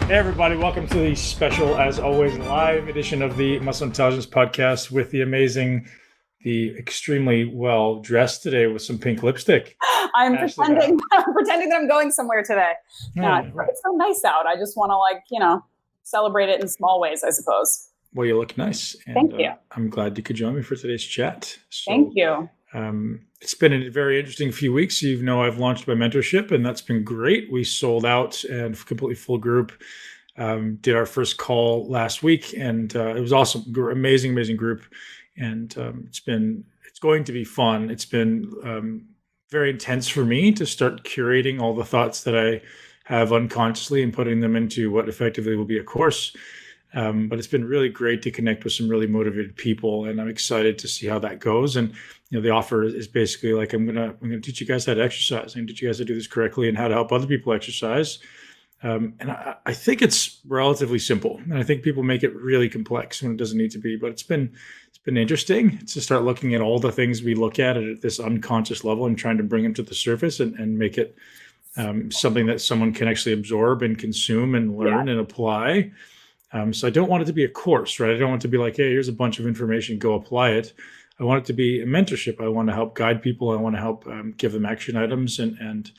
Hey everybody, welcome to the special, as always, live edition of the Muscle Intelligence Podcast with the extremely well dressed today with some pink lipstick. I'm pretending that I'm going somewhere today. Right. It's so nice out. I just want to celebrate it in small ways, I suppose. Well, you look nice. And, Thank you. I'm glad you could join me for today's chat. Thank you. It's been a very interesting few weeks. You know, I've launched my mentorship, and that's been great. We sold out and completely full group. Did our first call last week, and it was awesome. Amazing group. And it's going to be fun. It's been very intense for me to start curating all the thoughts that I have unconsciously and putting them into what effectively will be a course. But it's been really great to connect with some really motivated people, and I'm excited to see how that goes. And the offer is basically like, I'm gonna teach you guys how to exercise. I'm gonna teach you guys how to do this correctly and how to help other people exercise. And I think it's relatively simple, and I think people make it really complex when it doesn't need to be. But it's been interesting to start looking at all the things we look at this unconscious level and trying to bring them to the surface and make it something that someone can actually absorb and consume and learn and apply. So I don't want it to be a course, right? I don't want it to be like, hey, here's a bunch of information, go apply it. I want it to be a mentorship. I want to help guide people. I want to help give them action items and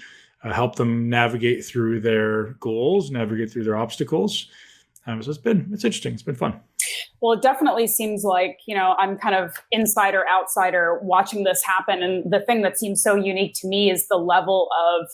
help them navigate through their goals, navigate through their obstacles. So it's interesting. It's been fun. Well, it definitely seems like, I'm kind of insider, outsider watching this happen. And the thing that seems so unique to me is the level of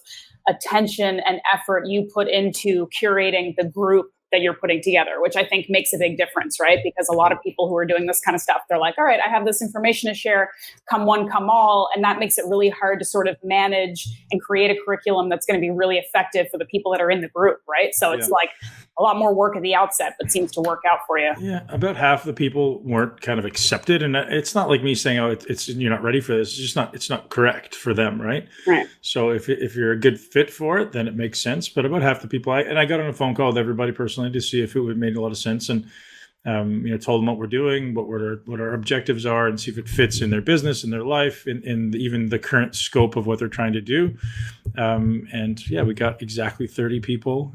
attention and effort you put into curating the group that you're putting together, which I think makes a big difference, right? Because a lot of people who are doing this kind of stuff, they're like, all right, I have this information to share, come one, come all. And that makes it really hard to sort of manage and create a curriculum that's going to be really effective for the people that are in the group, right? So it's like a lot more work at the outset, but seems to work out for you. Yeah, about half the people weren't kind of accepted. And it's not like me saying, oh, it's you're not ready for this. It's just it's not correct for them, right? Right. So if you're a good fit for it, then it makes sense. But about half the people, I got on a phone call with everybody personally to see if it would made a lot of sense, and told them what we're doing, what our objectives are, and see if it fits in their business, in their life, in even the current scope of what they're trying to do. We got exactly 30 people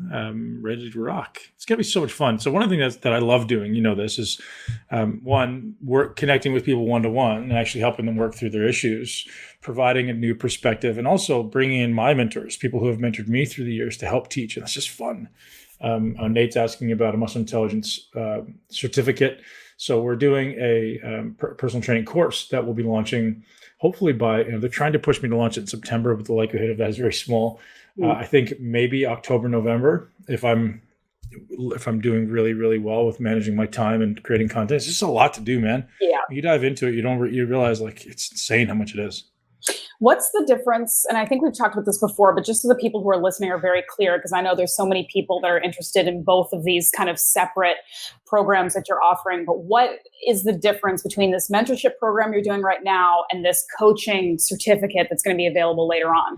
ready to rock. It's gonna be so much fun. So one of the things that I love doing, this is connecting with people one-to-one and actually helping them work through their issues, providing a new perspective, and also bringing in my mentors, people who have mentored me through the years, to help teach. And it's just fun. Nate's asking about a muscle intelligence certificate. So we're doing a personal training course that will be launching hopefully by, they're trying to push me to launch it in September, but the likelihood of that is very small. I think maybe October, November, if I'm doing really, really well with managing my time and creating content. It's just a lot to do, man. Yeah. When you dive into it, you realize it's insane how much it is. What's the difference? And I think we've talked about this before, but just so the people who are listening are very clear, because I know there's so many people that are interested in both of these kind of separate programs that you're offering. But what is the difference between this mentorship program you're doing right now and this coaching certificate that's going to be available later on?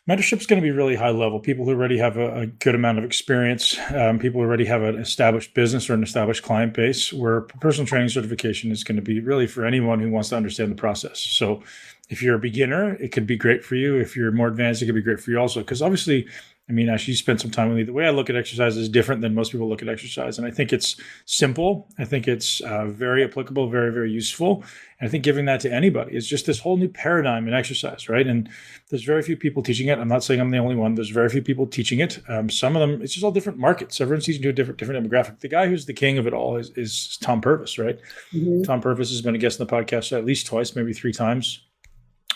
Mentorship is going to be really high level. People who already have a good amount of experience, people who already have an established business or an established client base, where personal training certification is going to be really for anyone who wants to understand the process. So if you're a beginner, it could be great for you. If you're more advanced, it could be great for you also. Because obviously, actually, you spent some time with me. The way I look at exercise is different than most people look at exercise. And I think it's simple. I think it's very applicable, very, very useful. And I think giving that to anybody is just this whole new paradigm in exercise, right? And there's very few people teaching it. I'm not saying I'm the only one. There's very few people teaching it. Some of them, it's just all different markets. Everyone's teaching to a different demographic. The guy who's the king of it all is Tom Purvis, right? Mm-hmm. Tom Purvis has been a guest on the podcast at least twice, maybe 3 times.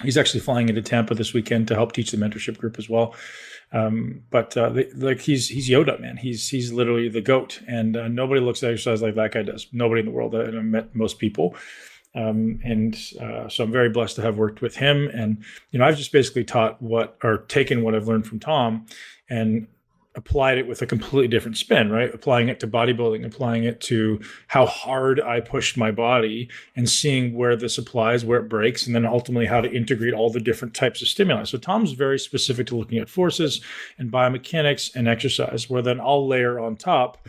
He's actually flying into Tampa this weekend to help teach the mentorship group as well. He's Yoda, man. He's literally the GOAT, and nobody looks at exercise like that guy does. Nobody in the world. I've met most people. So I'm very blessed to have worked with him. And, I've just basically taken what I've learned from Tom and applied it with a completely different spin, right? Applying it to bodybuilding, applying it to how hard I pushed my body, and seeing where this applies, where it breaks, and then ultimately how to integrate all the different types of stimuli. So Tom's very specific to looking at forces and biomechanics and exercise, where then I'll layer on top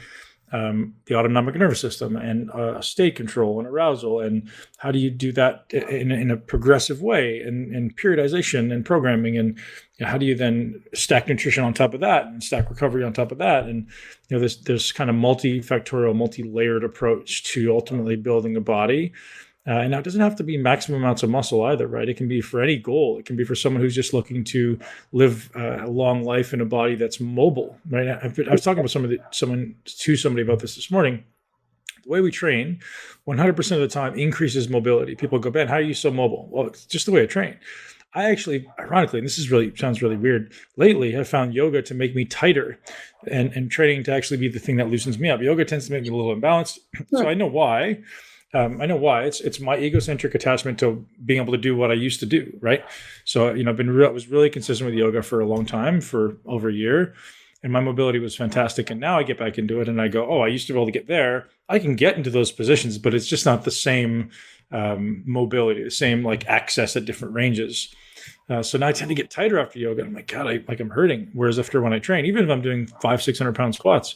the autonomic nervous system and state control and arousal. And how do you do that in a progressive way and periodization and programming? And how do you then stack nutrition on top of that and stack recovery on top of that? And this kind of multifactorial, multi-layered approach to ultimately building a body. And now it doesn't have to be maximum amounts of muscle either, right? It can be for any goal. It can be for someone who's just looking to live a long life in a body that's mobile, right? I was talking about somebody about this morning. The way we train, 100% of the time increases mobility. People go, Ben, how are you so mobile? Well, it's just the way I train. I actually, ironically, and this is sounds really weird, lately have found yoga to make me tighter and training to actually be the thing that loosens me up. Yoga tends to make me a little imbalanced. So I know why. It's my egocentric attachment to being able to do what I used to do, right? So, I was really consistent with yoga for a long time, for over a year, and my mobility was fantastic. And now I get back into it and I go, oh, I used to be able to get there. I can get into those positions, but it's just not the same mobility, the same like access at different ranges. So now I tend to get tighter after yoga. I'm like, God, I'm hurting. Whereas after when I train, even if I'm doing 500-600 pound squats,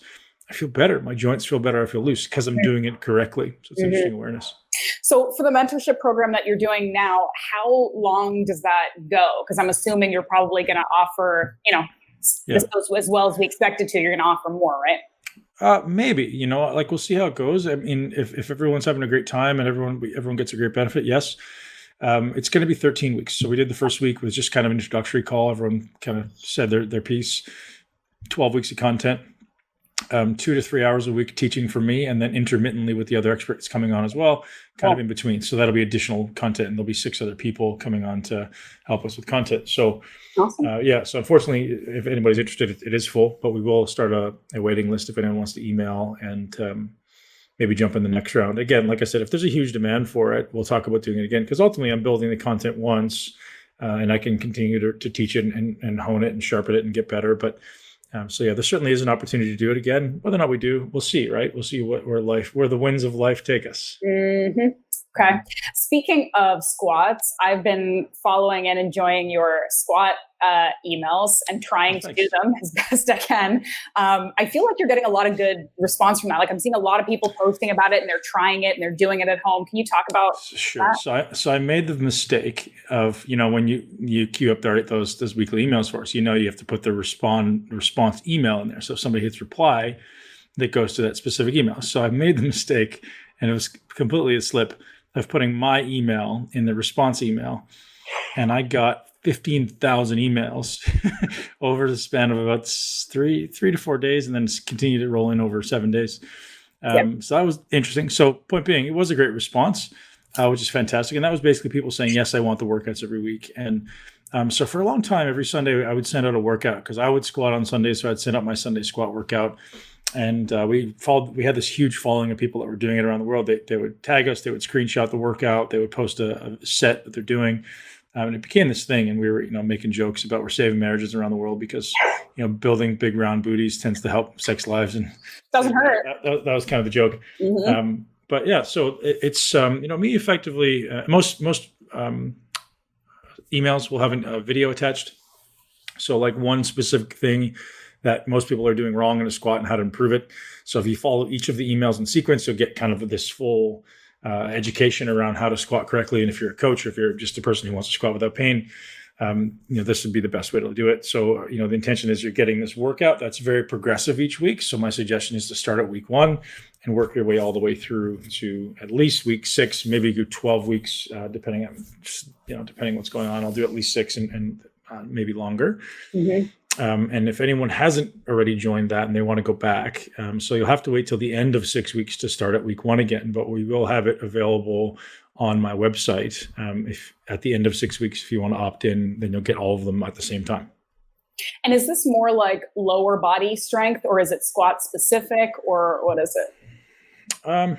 I feel better. My joints feel better. I feel loose because I'm doing it correctly. So it's interesting awareness. So for the mentorship program that you're doing now, how long does that go? Because I'm assuming you're probably going to offer, as well as we expected to, you're going to offer more, right? Maybe, we'll see how it goes. I mean, if everyone's having a great time and everyone gets a great benefit, yes. It's going to be 13 weeks. So we did the first week was just kind of an introductory call. Everyone kind of said their piece, 12 weeks of content. 2 to 3 hours a week teaching for me, and then intermittently with the other experts coming on as well, kind of in between. So that'll be additional content, and there'll be 6 other people coming on to help us with content. So, awesome. So unfortunately, if anybody's interested, it is full, but we will start a waiting list if anyone wants to email and maybe jump in the next round. Again, like I said, if there's a huge demand for it, we'll talk about doing it again, because ultimately I'm building the content once, and I can continue to teach it and hone it and sharpen it and get better. But there certainly is an opportunity to do it again. Whether or not we do, we'll see, right? We'll see where the winds of life take us. Mm-hmm. Okay. Speaking of squats, I've been following and enjoying your squat emails and trying to do them as best I can. I feel like you're getting a lot of good response from that. Like I'm seeing a lot of people posting about it and they're trying it and they're doing it at home. Can you talk about that? So I made the mistake of, when you queue up those weekly emails for us, you have to put the response email in there. So if somebody hits reply, that goes to that specific email. So I made the mistake, and it was completely a slip, of putting my email in the response email. And I got 15,000 emails over the span of about 3 to 4 days, and then continued to roll in over 7 days. So that was interesting. So point being, it was a great response, which is fantastic. And that was basically people saying, yes, I want the workouts every week. And so for a long time, every Sunday, I would send out a workout because I would squat on Sundays. So I'd send out my Sunday squat workout. And we had this huge following of people that were doing it around the world. They would tag us, they would screenshot the workout, they would post a set that they're doing. And it became this thing. And we were, making jokes about we're saving marriages around the world because, building big round booties tends to help sex lives. And doesn't hurt. That was kind of the joke. Mm-hmm. But yeah, so it's, me effectively, most emails will have a video attached. So like one specific thing that most people are doing wrong in a squat and how to improve it. So if you follow each of the emails in sequence, you'll get kind of this full education around how to squat correctly. And if you're a coach, or if you're just a person who wants to squat without pain, this would be the best way to do it. So, the intention is you're getting this workout that's very progressive each week. So my suggestion is to start at week 1 and work your way all the way through to at least week 6, maybe go 12 weeks, depending what's going on. I'll do at least 6 and maybe longer. Mm-hmm. And if anyone hasn't already joined that and they want to go back, so you'll have to wait till the end of 6 weeks to start at week 1 again, but we will have it available on my website. If at the end of 6 weeks, if you want to opt in, then you'll get all of them at the same time. And is this more like lower body strength, or is it squat specific, or what is it?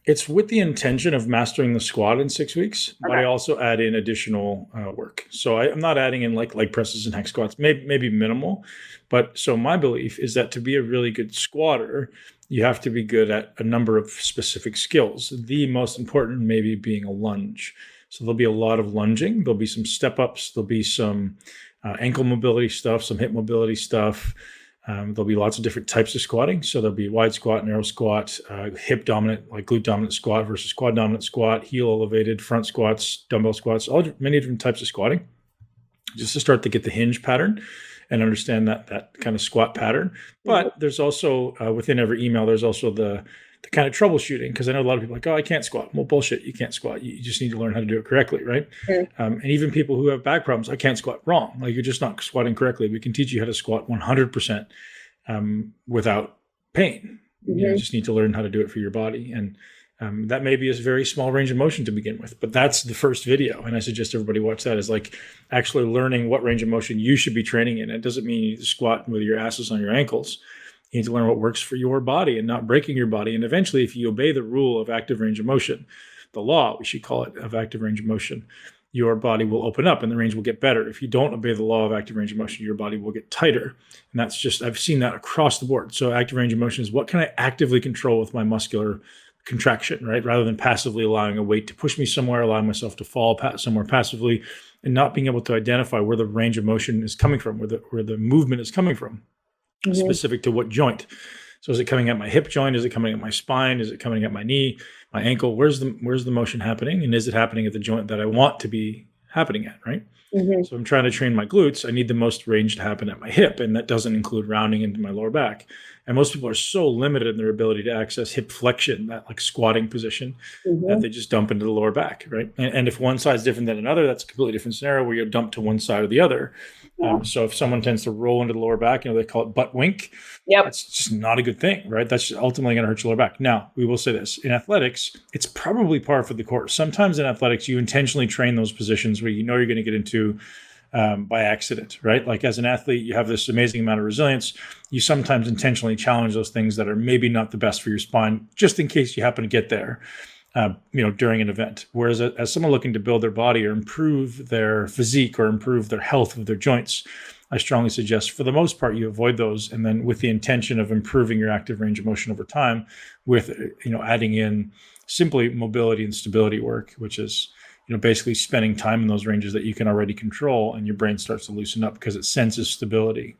It's with the intention of mastering the squat in 6 weeks, but I also add in additional work. So I'm not adding in like leg presses and hex squats, maybe minimal. But so my belief is that to be a really good squatter, you have to be good at a number of specific skills. The most important maybe being a lunge. So there'll be a lot of lunging. There'll be some step ups. There'll be some ankle mobility stuff, some hip mobility stuff. There'll be lots of different types of squatting. So there'll be wide squat, narrow squat, hip dominant, like glute dominant squat versus quad dominant squat, heel elevated, front squats, dumbbell squats, many different types of squatting, just to start to get the hinge pattern and understand that kind of squat pattern. But there's also, within every email, there's also the kind of troubleshooting, because I know a lot of people are like, oh, I can't squat. Well, bullshit, you can't squat. You just need to learn how to do it correctly, right? And even people who have back problems, I can't squat. Wrong. Like, you're just not squatting correctly. We can teach you how to squat 100% without pain. You just need to learn how to do it for your body. And that may be a very small range of motion to begin with, but that's the first video. And I suggest everybody watch that, is like actually learning what range of motion you should be training in. It doesn't mean you need to squat with your asses on your ankles. You need to learn what works for your body and not breaking your body. And eventually, if you obey the rule of active range of motion, the law, we should call it, of active range of motion, your body will open up and the range will get better. If you don't obey the law of active range of motion, your body will get tighter. And that's just, I've seen that across the board. So active range of motion is, what can I actively control with my muscular contraction, right? Rather than passively allowing a weight to push me somewhere, allowing myself to fall somewhere passively, and not being able to identify where the range of motion is coming from, where the movement is coming from. Specific to what joint. So is it coming at my hip joint? Is it coming at my spine? Is it coming at my knee, my ankle? Where's the motion happening? And is it happening at the joint that I want to be happening at, right? So I'm trying to train my glutes. I need the most range to happen at my hip, and that doesn't include rounding into my lower back. And most people are so limited in their ability to access hip flexion, that like squatting position, that they just dump into the lower back, right? And if one side's different than another, that's a completely different scenario where you're dumped to one side or the other. So if someone tends to roll into the lower back, they call it butt wink. That's just not a good thing, right? That's ultimately going to hurt your lower back. Now, we will say this. In athletics, it's probably par for the course. Sometimes in athletics, you intentionally train those positions where you're going to get into by accident, right? Like, as an athlete, you have this amazing amount of resilience. You sometimes intentionally challenge those things that are maybe not the best for your spine, just in case you happen to get there, during an event. Whereas as someone looking to build their body or improve their physique or improve their health of their joints, I strongly suggest, for the most part, you avoid those. And then with the intention of improving your active range of motion over time with, adding in simply mobility and stability work, which is, basically spending time in those ranges that you can already control, and your brain starts to loosen up because it senses stability.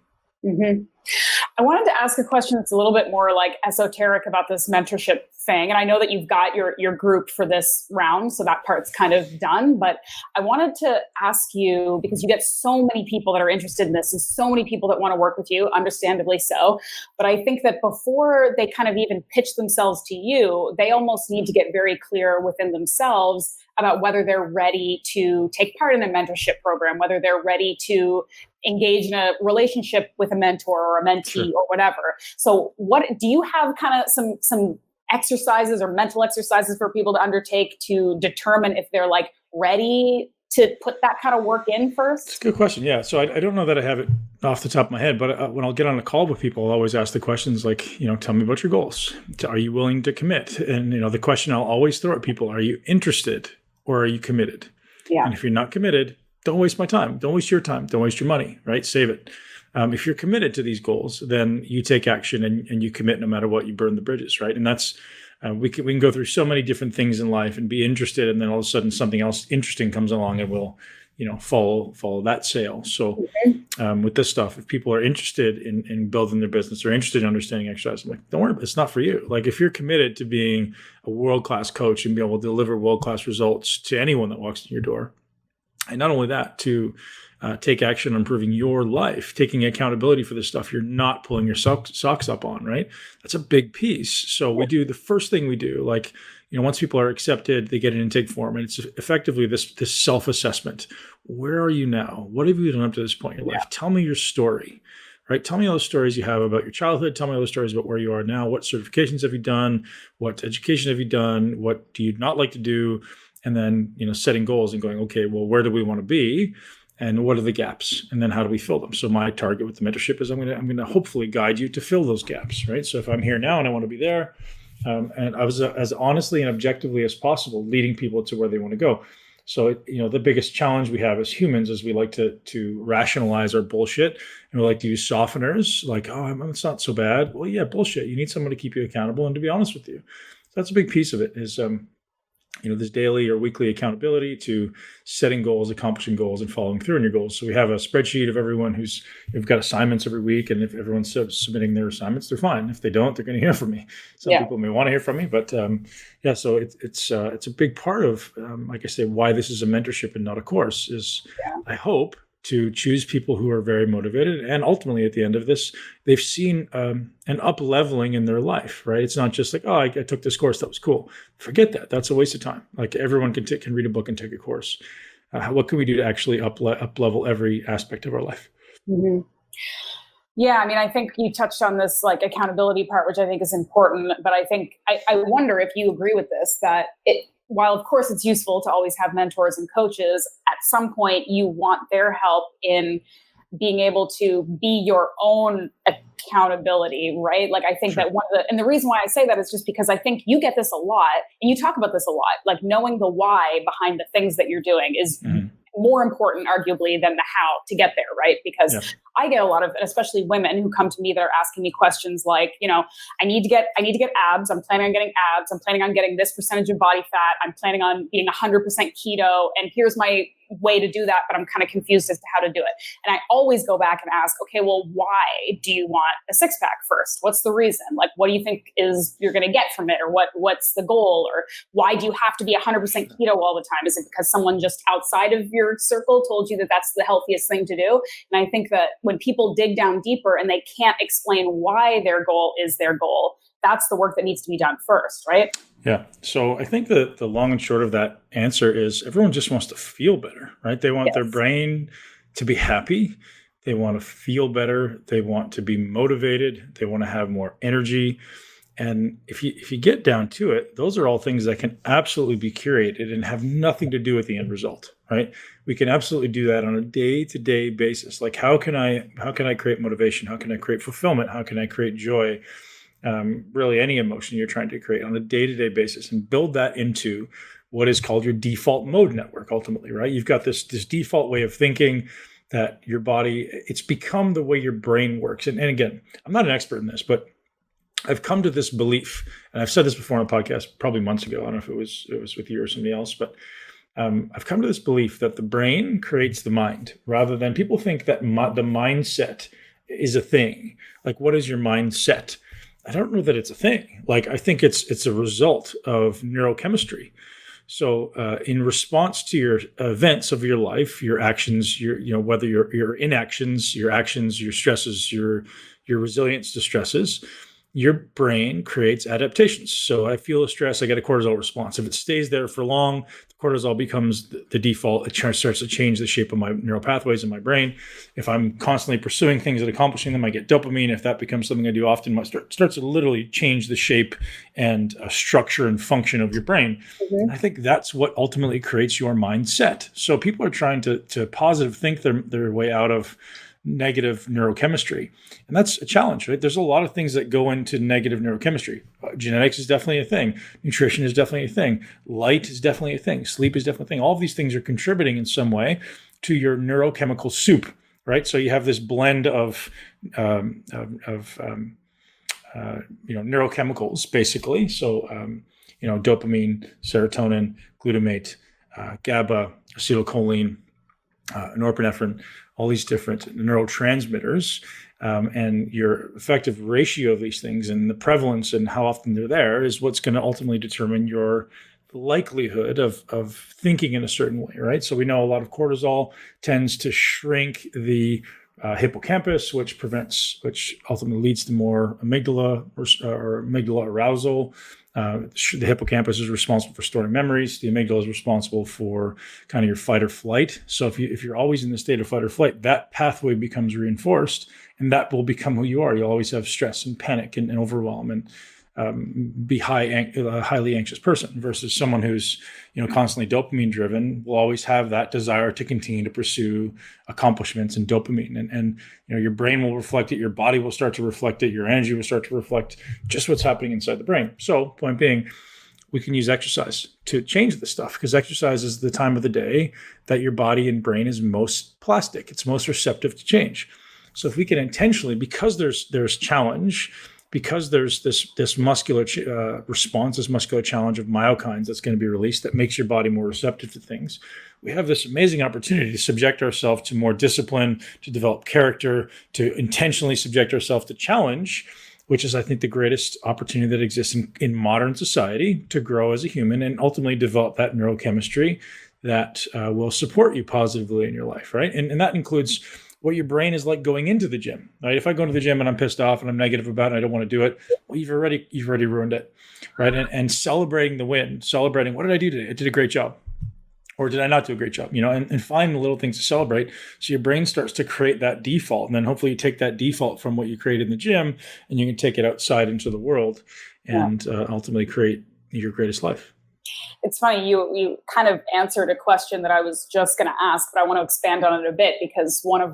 I wanted to ask a question that's a little bit more like esoteric about this mentorship thing. And I know that you've got your group for this round, so that part's kind of done. But I wanted to ask you, because you get so many people that are interested in this and so many people that want to work with you, understandably so. But I think that before they kind of even pitch themselves to you, they almost need to get very clear within themselves about whether they're ready to take part in a mentorship program, whether they're ready to engage in a relationship with a mentor or a mentee or whatever. So what do you have kind of some exercises or mental exercises for people to undertake to determine if they're like ready to put that kind of work in first? It's a good question. Yeah. So I don't know that I have it off the top of my head, but when I'll get on a call with people, I'll always ask the questions like, tell me about your goals. Are you willing to commit? And, the question I'll always throw at people, are you interested or are you committed? Yeah. And if you're not committed, don't waste my time. Don't waste your time. Don't waste your money, right? Save it. If you're committed to these goals, then you take action and you commit no matter what. You burn the bridges, right? And that's, we can go through so many different things in life and be interested, and then all of a sudden something else interesting comes along and we'll, follow that sail. So with this stuff, if people are interested in building their business or interested in understanding exercise, I'm like, don't worry, it's not for you. Like, if you're committed to being a world-class coach and be able to deliver world-class results to anyone that walks in your door, and not only that, to take action on improving your life, taking accountability for the stuff you're not pulling your socks up on, right? That's a big piece. So we do the first thing we do, like, once people are accepted, they get an intake form, and it's effectively this self-assessment. Where are you now? What have you done up to this point in your life? Tell me your story, right? Tell me all the stories you have about your childhood. Tell me all the stories about where you are now. What certifications have you done? What education have you done? What do you not like to do? And then, setting goals and going, okay, well, where do we want to be? And what are the gaps? And then how do we fill them? So my target with the mentorship is I'm going to hopefully guide you to fill those gaps, right? So if I'm here now and I want to be there, and I was as honestly and objectively as possible, leading people to where they want to go. So, the biggest challenge we have as humans is we like to rationalize our bullshit, and we like to use softeners like, oh, it's not so bad. Well, yeah, bullshit. You need someone to keep you accountable and to be honest with you. So that's a big piece of it is, this daily or weekly accountability to setting goals, accomplishing goals, and following through on your goals. So we have a spreadsheet of everyone we've got assignments every week. And if everyone's submitting their assignments, they're fine. If they don't, they're going to hear from me. Some people may want to hear from me, but so it's a big part of, like I say, why this is a mentorship and not a course is I hope to choose people who are very motivated. And ultimately, at the end of this, they've seen an up-leveling in their life, right? It's not just like, I took this course, that was cool. Forget that. That's a waste of time. Like everyone can read a book and take a course. What can we do to actually up-level every aspect of our life? Mm-hmm. Yeah, I mean, I think you touched on this like accountability part, which I think is important. But I think I wonder if you agree with this, that while of course it's useful to always have mentors and coaches, at some point you want their help in being able to be your own accountability, right? Like I think that and the reason why I say that is just because I think you get this a lot and you talk about this a lot, like knowing the why behind the things that you're doing is more important arguably than the how to get there, right? Because I get a lot of, especially women who come to me that are asking me questions like, I need to get abs. I'm planning on getting abs. I'm planning on getting this percentage of body fat. I'm planning on being 100% keto. And here's my way to do that, but I'm kind of confused as to how to do it. And I always go back and ask, okay, well, why do you want a six pack first? What's the reason? Like, what do you think you're going to get from it? Or what's the goal? Or why do you have to be 100% keto all the time? Is it because someone just outside of your circle told you that that's the healthiest thing to do? And I think that when people dig down deeper and they can't explain why their goal is their goal, that's the work that needs to be done first, right? Yeah. So I think the long and short of that answer is everyone just wants to feel better, right? They want their brain to be happy. They want to feel better. They want to be motivated. They want to have more energy. And if you get down to it, those are all things that can absolutely be curated and have nothing to do with the end result, right? We can absolutely do that on a day-to-day basis. Like how can I create motivation? How can I create fulfillment? How can I create joy? Really any emotion you're trying to create on a day-to-day basis and build that into what is called your default mode network ultimately, right? You've got this default way of thinking that your body, it's become the way your brain works. And again, I'm not an expert in this, but I've come to this belief, and I've said this before on a podcast probably months ago. I don't know if it was with you or somebody else, but I've come to this belief that the brain creates the mind rather than people think that the mindset is a thing. Like, what is your mindset? I don't know that it's a thing. Like, I think it's a result of neurochemistry. So in response to your events of your life, your actions, whether your inactions, your actions, your stresses, your resilience to stresses, your brain creates adaptations. So I feel a stress, I get a cortisol response. If it stays there for long, the cortisol becomes the default. It starts to change the shape of my neural pathways in my brain. If I'm constantly pursuing things and accomplishing them, I get dopamine. If that becomes something I do often, it starts to literally change the shape and structure and function of your brain. Mm-hmm. And I think that's what ultimately creates your mindset. So people are trying to positive think their way out of negative neurochemistry. And that's a challenge, right? There's a lot of things that go into negative neurochemistry. Genetics is definitely a thing. Nutrition is definitely a thing. Light is definitely a thing. Sleep is definitely a thing. All of these things are contributing in some way to your neurochemical soup, right? So you have this blend of neurochemicals, basically. So, dopamine, serotonin, glutamate, GABA, acetylcholine, norepinephrine, all these different neurotransmitters, and your effective ratio of these things and the prevalence and how often they're there is what's going to ultimately determine your likelihood of thinking in a certain way, right? So we know a lot of cortisol tends to shrink the hippocampus, which ultimately leads to more amygdala or amygdala arousal. The hippocampus is responsible for storing memories. The amygdala is responsible for kind of your fight or flight. So if you're always in the state of fight or flight, that pathway becomes reinforced, and that will become who you are. You'll always have stress and panic and overwhelm and be a highly anxious person versus someone who's constantly dopamine driven will always have that desire to continue to pursue accomplishments and dopamine, and your brain will reflect it, your body will start to reflect it, your energy will start to reflect just what's happening inside the brain. So point being, we can use exercise to change this stuff because exercise is the time of the day that your body and brain is most plastic, it's most receptive to change. So if we can intentionally, because there's challenge, because there's this muscular response, this muscular challenge of myokines that's going to be released that makes your body more receptive to things. We have this amazing opportunity to subject ourselves to more discipline, to develop character, to intentionally subject ourselves to challenge, which is, I think, the greatest opportunity that exists in modern society to grow as a human and ultimately develop that neurochemistry that will support you positively in your life, right? And that includes what your brain is like going into the gym, right? If I go into the gym and I'm pissed off and I'm negative about it and I don't want to do it, well, you've already ruined it, right? And celebrating the win, celebrating, what did I do today? I did a great job. Or did I not do a great job? And find the little things to celebrate. So your brain starts to create that default. And then hopefully you take that default from what you created in the gym and you can take it outside into the world and ultimately create your greatest life. It's funny, you kind of answered a question that I was just going to ask, but I want to expand on it a bit because one of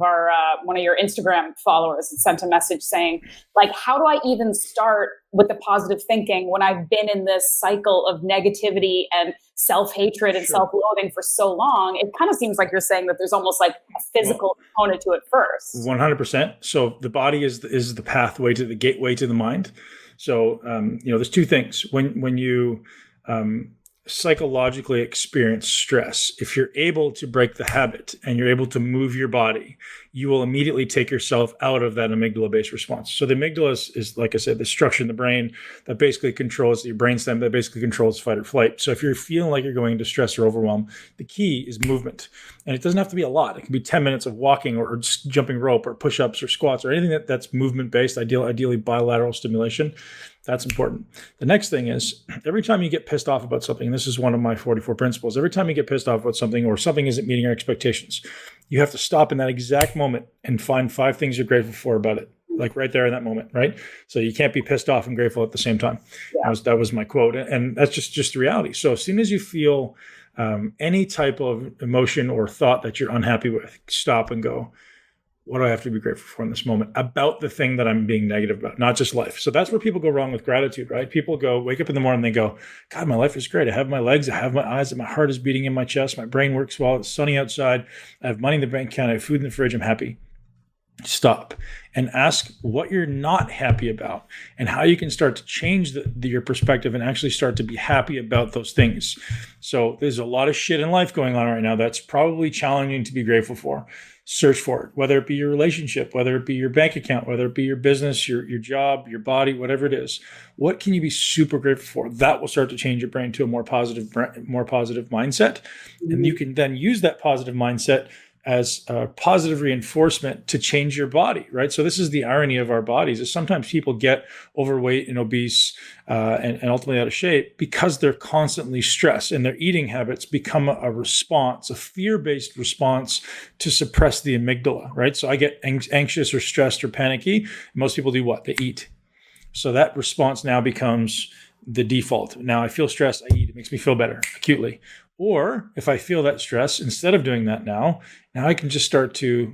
your Instagram followers had sent a message saying, like, how do I even start with the positive thinking when I've been in this cycle of negativity and self-hatred and self-loathing for so long? It kind of seems like you're saying that there's almost like a physical component to it first. 100%. So the body is the pathway to the gateway to the mind. So there's two things when you psychologically experience stress. If you're able to break the habit and you're able to move your body, you will immediately take yourself out of that amygdala-based response. So the amygdala is, like I said, the structure in the brain that basically controls your brainstem, that basically controls fight or flight. So if you're feeling like you're going into stress or overwhelm, the key is movement. And it doesn't have to be a lot. It can be 10 minutes of walking or just jumping rope or push-ups or squats or anything that's movement-based, ideally bilateral stimulation. That's important. The next thing is every time you get pissed off about something, and this is one of my 44 principles, every time you get pissed off about something or something isn't meeting your expectations, you have to stop in that exact moment and find 5 things you're grateful for about it, like right there in that moment, right? So you can't be pissed off and grateful at the same time. Yeah. That was my quote. And that's just the reality. So as soon as you feel any type of emotion or thought that you're unhappy with, stop and go, what do I have to be grateful for in this moment about the thing that I'm being negative about, not just life? So that's where people go wrong with gratitude, right? People wake up in the morning and they go, God, my life is great. I have my legs, I have my eyes, and my heart is beating in my chest. My brain works well. It's sunny outside. I have money in the bank account. I have food in the fridge. I'm happy. Stop and ask what you're not happy about and how you can start to change your perspective and actually start to be happy about those things. So there's a lot of shit in life going on right now that's probably challenging to be grateful for. Search for it, whether it be your relationship, whether it be your bank account, whether it be your business, your job, your body, whatever it is. What can you be super grateful for? That will start to change your brain to a more positive mindset. And you can then use that positive mindset as a positive reinforcement to change your body, right? So this is the irony of our bodies is sometimes people get overweight and obese and ultimately out of shape because they're constantly stressed and their eating habits become a response, a fear-based response to suppress the amygdala, right? So I get anxious or stressed or panicky. Most people do what? They eat. So that response now becomes the default. Now I feel stressed, I eat. It makes me feel better acutely. Or if I feel that stress, instead of doing that now I can just start to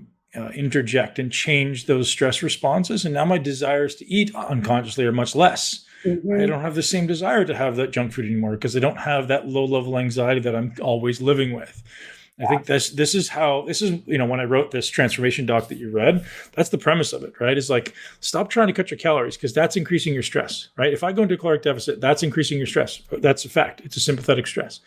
interject and change those stress responses. And now my desires to eat unconsciously are much less. Mm-hmm. I don't have the same desire to have that junk food anymore because I don't have that low-level anxiety that I'm always living with. I think this is when I wrote this transformation doc that you read, that's the premise of it, right? It's like, stop trying to cut your calories because that's increasing your stress, right? If I go into a caloric deficit, that's increasing your stress. That's a fact. It's a sympathetic stress.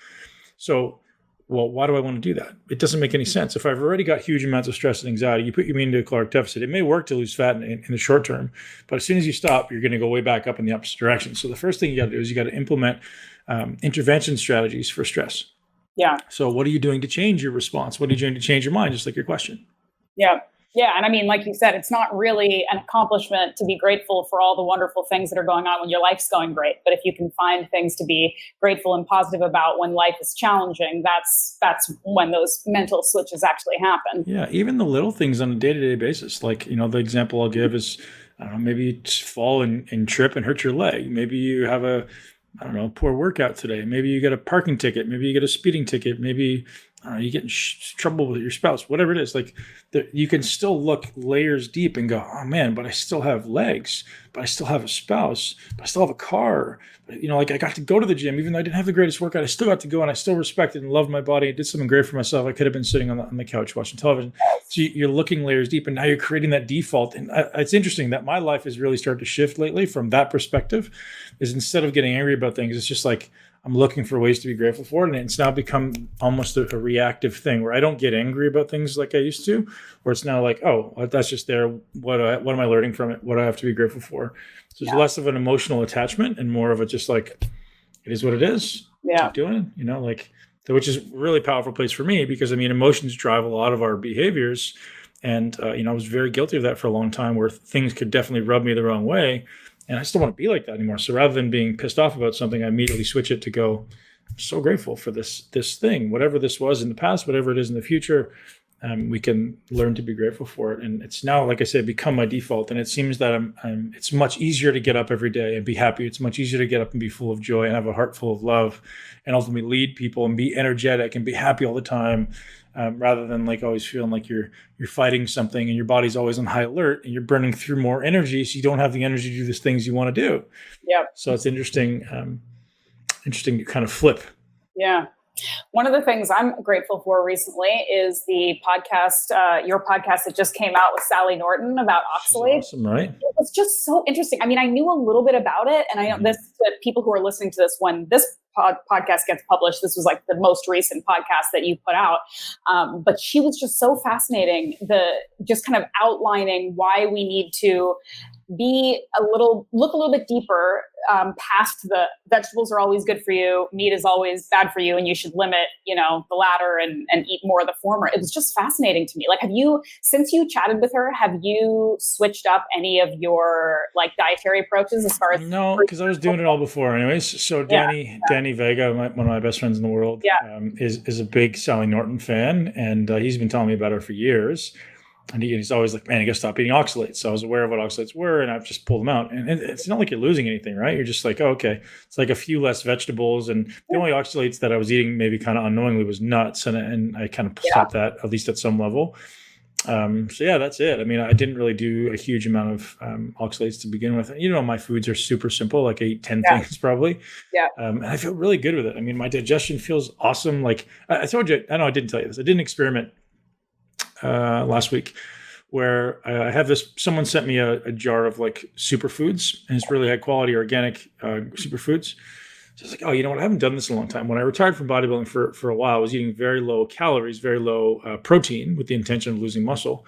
So, well, why do I want to do that? It doesn't make any sense. If I've already got huge amounts of stress and anxiety, you put me into a caloric deficit. It may work to lose fat in the short term, but as soon as you stop, you're going to go way back up in the opposite direction. So the first thing you got to do is you got to implement intervention strategies for stress. Yeah. So what are you doing to change your response? What are you doing to change your mind? Just like your question. Yeah. Yeah. And I mean, like you said, it's not really an accomplishment to be grateful for all the wonderful things that are going on when your life's going great. But if you can find things to be grateful and positive about when life is challenging, that's when those mental switches actually happen. Yeah. Even the little things on a day-to-day basis. Like, the example I'll give is, maybe you fall and trip and hurt your leg. Maybe you have a poor workout today. Maybe you get a parking ticket. Maybe you get a speeding ticket. Maybe I don't know, you get in trouble with your spouse, whatever it is, like you can still look layers deep and go, oh man, but I still have legs, but I still have a spouse, but I still have a car. Like I got to go to the gym, even though I didn't have the greatest workout, I still got to go and I still respected and loved my body and did something great for myself. I could have been sitting on the couch watching television. So you're looking layers deep and now you're creating that default. And it's interesting that my life has really started to shift lately from that perspective, is instead of getting angry about things, it's just like, I'm looking for ways to be grateful for it. And it's now become almost a reactive thing where I don't get angry about things like I used to, where it's now like, oh, that's just there. What am I learning from it? What do I have to be grateful for? So there's less of an emotional attachment and more of a just like, it is what it is. Yeah. Keep doing it, which is a really powerful place for me because emotions drive a lot of our behaviors. And, I was very guilty of that for a long time where things could definitely rub me the wrong way. And I still want to be like that anymore. So rather than being pissed off about something, I immediately switch it to go, I'm so grateful for this thing, whatever this was in the past, whatever it is in the future, we can learn to be grateful for it. And it's now, like I said, become my default. And it seems that it's much easier to get up every day and be happy. It's much easier to get up and be full of joy and have a heart full of love and ultimately lead people and be energetic and be happy all the time. Rather than like always feeling like you're fighting something and your body's always on high alert and you're burning through more energy, so you don't have the energy to do these things you want to do. Yeah. So it's interesting to kind of flip. Yeah. One of the things I'm grateful for recently is the podcast, your podcast that just came out with Sally Norton about oxalate. Awesome, right? It was just so interesting. I know a little bit about it, and I know this to people who are listening to this when this podcast gets published. This was like the most recent podcast that you put out. But she was just so fascinating, just kind of outlining why we need to look a little bit deeper past the vegetables are always good for you, meat is always bad for you, and you should limit, the latter and eat more of the former. It was just fascinating to me. Like, since you chatted with her, have you switched up any of your like dietary approaches as far as? No, because I was doing it all before anyways. So Danny Vega, one of my best friends in the world, is a big Sally Norton fan. And he's been telling me about her for years. And he's always like, man, you got to stop eating oxalates. So I was aware of what oxalates were, and I've just pulled them out. And it's not like you're losing anything, right? You're just like, oh, okay. It's like a few less vegetables. And the only oxalates that I was eating maybe kind of unknowingly was nuts. And I kind of stopped that, at least at some level. So yeah, that's it. I didn't really do a huge amount of oxalates to begin with. My foods are super simple. Like I eat 10 things probably. Yeah. And I feel really good with it. My digestion feels awesome. Like I told you, I know I didn't tell you this. I did an experiment last week where I have someone sent me a jar of like superfoods, and it's really high quality organic superfoods. So I was like, oh, you know what? I haven't done this in a long time. When I retired from bodybuilding for a while, I was eating very low calories, very low protein with the intention of losing muscle.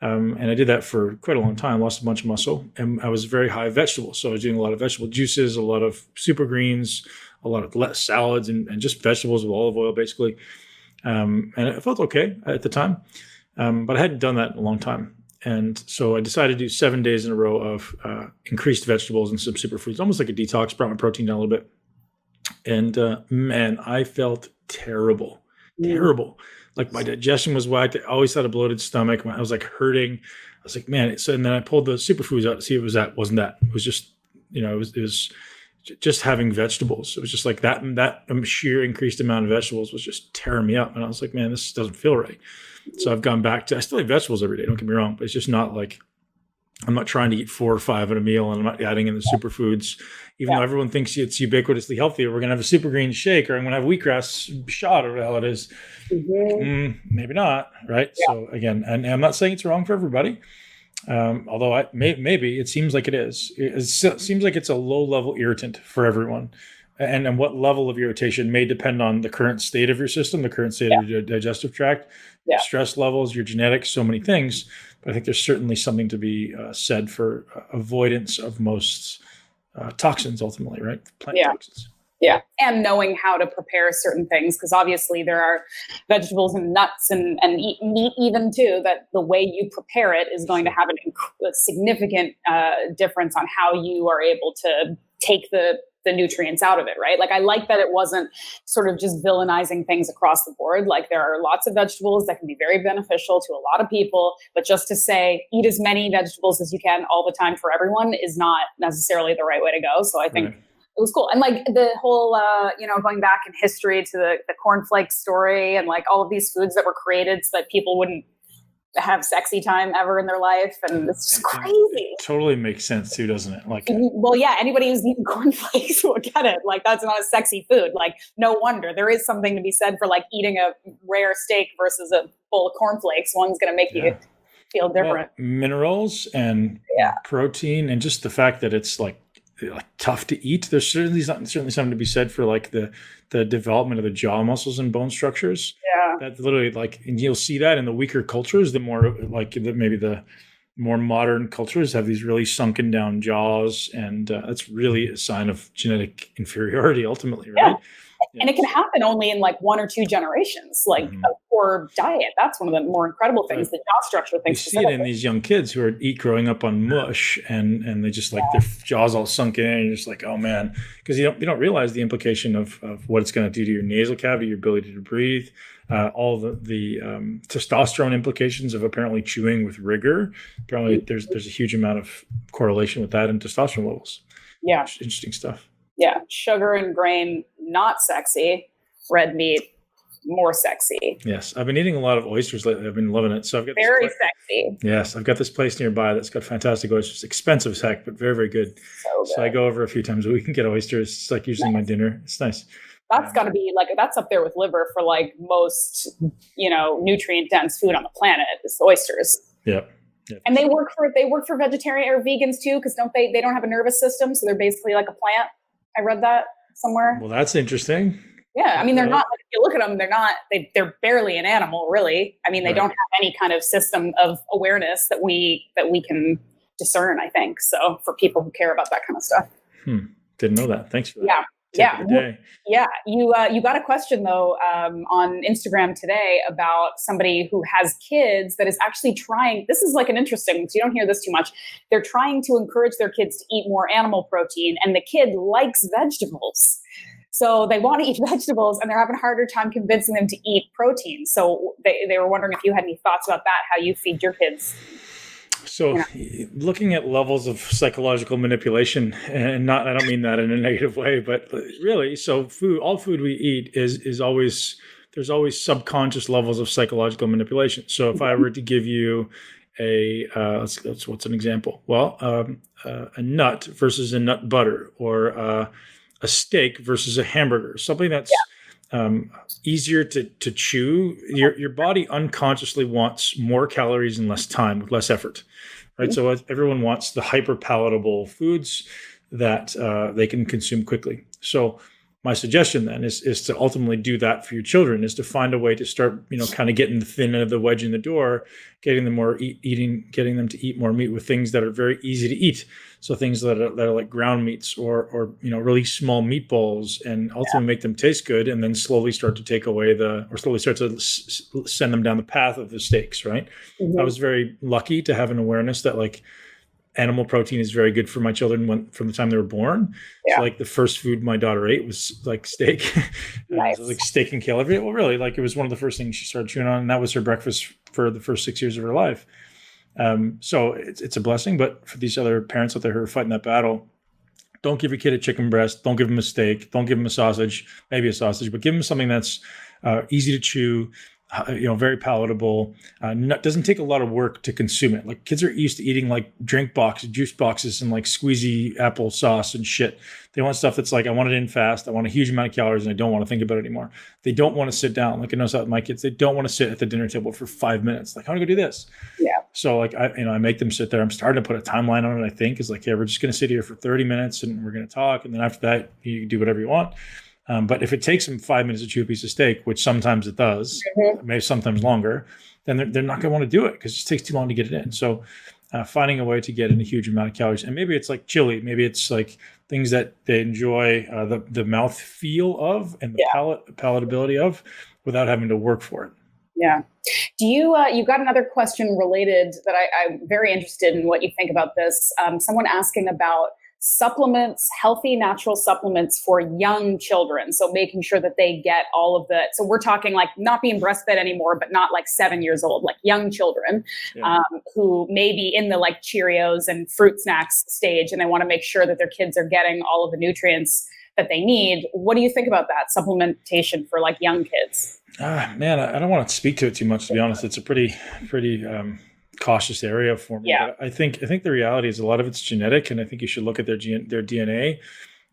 And I did that for quite a long time, lost a bunch of muscle, and I was very high vegetables. So I was doing a lot of vegetable juices, a lot of super greens, a lot of salads, and just vegetables with olive oil, basically. And it felt okay at the time. But I hadn't done that in a long time. And so I decided to do 7 days in a row of increased vegetables and some superfoods, almost like a detox, brought my protein down a little bit. And man, I felt terrible. Like my digestion was whacked. I always had a bloated stomach. I was like hurting. I was like, man. So, and then I pulled the superfoods out to see if it was that. Wasn't that. It was just, it was just having vegetables. It was just like that sheer increased amount of vegetables was just tearing me up. And I was like, man, this doesn't feel right. So I've gone back to, I still eat vegetables every day, don't get me wrong, but it's just not like, I'm not trying to eat 4 or 5 at a meal, and I'm not adding in the superfoods, even though everyone thinks it's ubiquitously healthy. We're going to have a super green shake, or I'm going to have wheatgrass shot, or what the hell it is. Maybe not, right? Yeah. So again, and I'm not saying it's wrong for everybody. Although maybe it seems like it is. It seems like it's a low-level irritant for everyone. And what level of irritation may depend on the current state of your system, the current state of your digestive tract, stress levels, your genetics, so many things. But I think there's certainly something to be said for avoidance of most toxins ultimately, right? Plant toxins. Yeah. And knowing how to prepare certain things, because obviously there are vegetables and nuts and meat even too, that the way you prepare it is going to have a significant difference on how you are able to take the nutrients out of it, right? Like I like that it wasn't sort of just villainizing things across the board. Like there are lots of vegetables that can be very beneficial to a lot of people, but just to say eat as many vegetables as you can all the time for everyone is not necessarily the right way to go. So I think It was cool. And like the whole, going back in history to the cornflake story and like all of these foods that were created so that people wouldn't have sexy time ever in their life. And it's just crazy. It totally makes sense too, doesn't it? Like, well, yeah, anybody who's eating cornflakes will get it. Like, that's not a sexy food. Like, no wonder. There is something to be said for like eating a rare steak versus a bowl of cornflakes. One's going to make you feel different. Well, minerals and protein, and just the fact that it's like tough to eat. There's certainly something to be said for like the development of the jaw muscles and bone structures. Yeah. That literally and you'll see that in the weaker cultures, the more like maybe the more modern cultures have these really sunken down jaws. And that's really a sign of genetic inferiority ultimately, right? Yeah. And it can happen only in like 1 or 2 generations, like a poor diet. That's one of the more incredible things, the jaw structure things. You see it in these young kids who are growing up on mush and they just like their jaws all sunken in, and you're just like, oh man, because you don't realize the implication of what it's going to do to your nasal cavity, your ability to breathe, all the testosterone implications of apparently chewing with rigor. Apparently there's a huge amount of correlation with that and testosterone levels. Yeah. Interesting stuff. Yeah. Sugar and grain, not sexy. Red meat, more sexy. Yes. I've been eating a lot of oysters lately. I've been loving it. So I've got very sexy. Yes. I've got this place nearby that's got fantastic oysters. Expensive as heck, but very, very good. So I go over a few times a week and get oysters. It's like usually my dinner. It's nice. That's got to be like, that's up there with liver for like most, nutrient dense food on the planet is oysters. Yep. And they work for vegetarian or vegans too, because they don't have a nervous system. So they're basically like a plant. I read that somewhere. Well, that's interesting. Yeah. I mean, they're not, like, if you look at them, they're barely an animal, really. I mean, they don't have any kind of system of awareness that we can discern, I think. So for people who care about that kind of stuff. Didn't know that. Thanks for that. Yeah. Yeah. You got a question though on Instagram today about somebody who has kids that is actually trying. This is like an interesting, because you don't hear this too much. They're trying to encourage their kids to eat more animal protein, and the kid likes vegetables. So they want to eat vegetables, and they're having a harder time convincing them to eat protein. So they were wondering if you had any thoughts about that, how you feed your kids. So looking at levels of psychological manipulation, and I don't mean that in a negative way, but really, so all food we eat is always, there's always subconscious levels of psychological manipulation. So if I were to give you what's an example? Well, a nut versus a nut butter, or a steak versus a hamburger, something that's easier to chew. Your body unconsciously wants more calories and less time with less effort, right? So everyone wants the hyper palatable foods that they can consume quickly. So my suggestion then is to ultimately do that for your children, is to find a way to start, kind of getting the thin end of the wedge in the door, getting them getting them to eat more meat with things that are very easy to eat. So things that are like ground meats or really small meatballs, and ultimately make them taste good, and then slowly start to take away slowly start to send them down the path of the steaks, right? I was very lucky to have an awareness that like animal protein is very good for my children from the time they were born. So like the first food my daughter ate was like steak. Nice. It was like steak and kale every day. Well, really, like it was one of the first things she started chewing on, and that was her breakfast for the first 6 years of her life. So it's a blessing, but for these other parents out there who are fighting that battle, don't give your kid a chicken breast. Don't give them a steak. Don't give them a sausage, maybe a sausage, but give them something that's easy to chew, very palatable. Doesn't take a lot of work to consume it. Like kids are used to eating like juice boxes and like squeezy apple sauce and shit. They want stuff that's like, I want it in fast. I want a huge amount of calories, and I don't want to think about it anymore. They don't want to sit down. Like I notice that with my kids, they don't want to sit at the dinner table for 5 minutes. Like, I want to go do this. Yeah. So like, I make them sit there. I'm starting to put a timeline on it. I think is like, yeah, we're just going to sit here for 30 minutes and we're going to talk. And then after that, you can do whatever you want. But if it takes them 5 minutes to chew a piece of steak, which sometimes it does, maybe sometimes longer, then they're not going to want to do it because it just takes too long to get it in. So finding a way to get in a huge amount of calories, and maybe it's like chili, maybe it's like things that they enjoy the mouth feel of and the palatability of, without having to work for it. Yeah. Do you got another question related that I'm very interested in what you think about this. Someone asking about supplements, healthy natural supplements for young children. So making sure that they get all of the, so we're talking like not being breastfed anymore, but not like 7 years old, like young children who may be in the like Cheerios and fruit snacks stage, and they want to make sure that their kids are getting all of the nutrients that they need. What do you think about that supplementation for like young kids? Man, I don't want to speak to it too much, to be honest. It's a pretty cautious area for me. Yeah. But I think the reality is a lot of it's genetic, and I think you should look at their DNA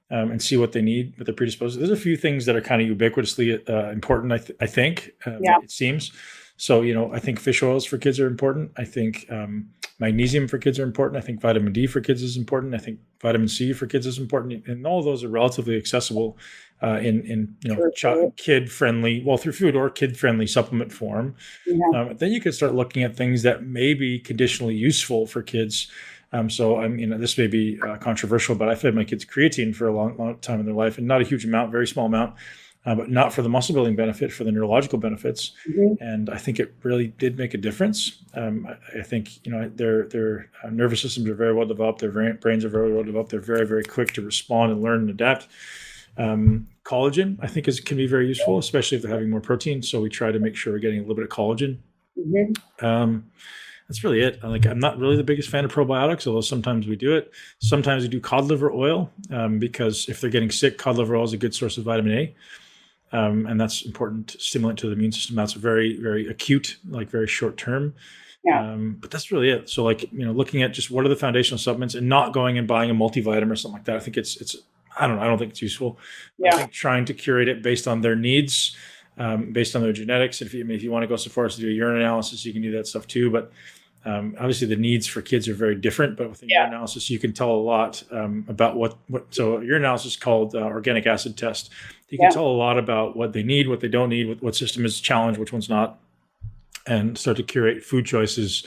and see what they need, what they're predisposed to. There's a few things that are kind of ubiquitously important, I think, it seems. So, I think fish oils for kids are important. I think magnesium for kids are important. I think vitamin D for kids is important. I think vitamin C for kids is important. And all of those are relatively accessible in kid-friendly, well, through food or kid-friendly supplement form. Then you could start looking at things that may be conditionally useful for kids. This may be controversial, but I fed my kids creatine for a long time in their life, and not a huge amount, very small amount. But not for the muscle building benefit, for the neurological benefits. And I think it really did make a difference. I think, their nervous systems are very well developed. Their brains are very well developed. They're very, very quick to respond and learn and adapt. Collagen, I think, can be very useful, especially if they're having more protein. So we try to make sure we're getting a little bit of collagen. That's really it. I'm not really the biggest fan of probiotics, although sometimes we do it. Sometimes we do cod liver oil because if they're getting sick, cod liver oil is a good source of vitamin A. And that's important stimulant to the immune system. That's very, very acute, like very short term. But that's really it. So looking at just what are the foundational supplements and not going and buying a multivitamin or something like that. I think I don't think it's useful. I think trying to curate it based on their needs, based on their genetics. If you want to go so far as to do a urine analysis, you can do that stuff too. But obviously the needs for kids are very different, but with a urine analysis, you can tell a lot about what so urine analysis is called organic acid test. You can tell a lot about what they need, what they don't need, what system is challenged, which one's not, and start to curate food choices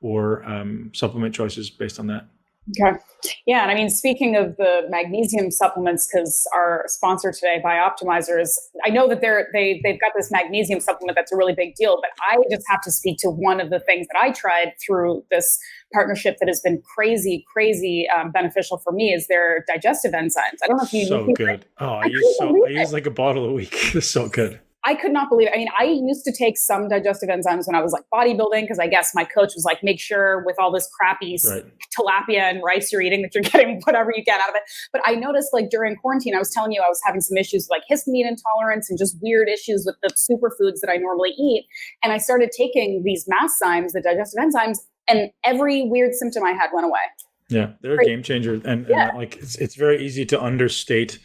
or supplement choices based on that. Okay. Yeah. And I mean, speaking of the magnesium supplements, because our sponsor today, BiOptimizers, I know that they've got this magnesium supplement that's a really big deal, but I just have to speak to one of the things that I tried through this partnership that has been crazy beneficial for me is their digestive enzymes. I don't know if you so good. I use like a bottle a week. It's so good. I could not believe it. I mean, I used to take some digestive enzymes when I was like bodybuilding, because I guess my coach was like, make sure with all this crappy tilapia and rice you're eating that you're getting whatever you get out of it. But I noticed like during quarantine, I was telling you I was having some issues with like histamine intolerance and just weird issues with the superfoods that I normally eat. And I started taking these masszymes, the digestive enzymes, and every weird symptom I had went away. Yeah, they're a game changer. And like it's very easy to understate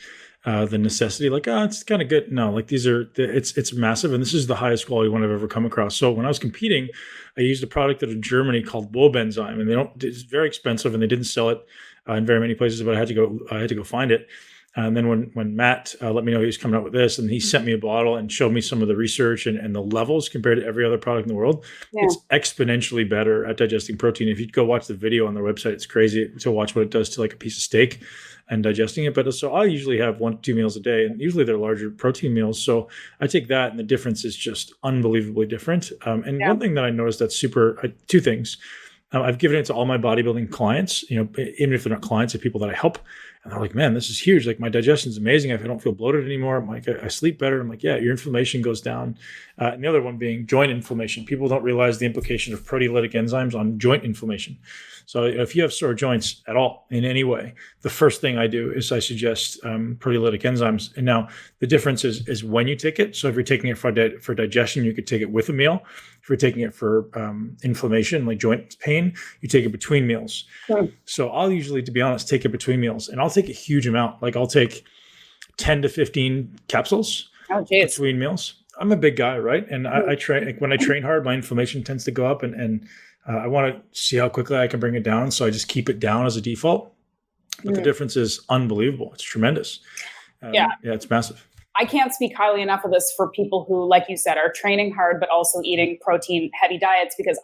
the necessity, like, it's kind of good. No, like it's massive. And this is the highest quality one I've ever come across. So when I was competing, I used a product out of Germany called Wobenzyme, and it's very expensive and they didn't sell it in very many places, but I had to go find it. And then when Matt let me know he was coming out with this, and he sent me a bottle and showed me some of the research and the levels compared to every other product in the world, it's exponentially better at digesting protein. If you go watch the video on their website, it's crazy to watch what it does to like a piece of steak and digesting it. But so I usually have 1 to 2 meals a day, and usually they're larger protein meals. So I take that, and the difference is just unbelievably different. One thing that I noticed that's two things. I've given it to all my bodybuilding clients, even if they're not clients, they're people that I help. And they're like, man, this is huge. Like my digestion is amazing. I don't feel bloated anymore. I'm like, I sleep better. I'm like, yeah, your inflammation goes down. And the other one being joint inflammation. People don't realize the implication of proteolytic enzymes on joint inflammation. So if you have sore joints at all in any way, the first thing I do is I suggest proteolytic enzymes. And now the difference is when you take it. So if you're taking it for digestion, you could take it with a meal. If you're taking it for inflammation, like joint pain, you take it between meals. So I'll usually, to be honest, take it between meals, and I'll take a huge amount. Like I'll take 10 to 15 capsules between meals. I'm a big guy, right? And I train, like when I train hard, my inflammation tends to go up, and I want to see how quickly I can bring it down. So I just keep it down as a default. But the difference is unbelievable. It's tremendous. Yeah, it's massive. I can't speak highly enough of this for people who, like you said, are training hard, but also eating protein heavy diets, because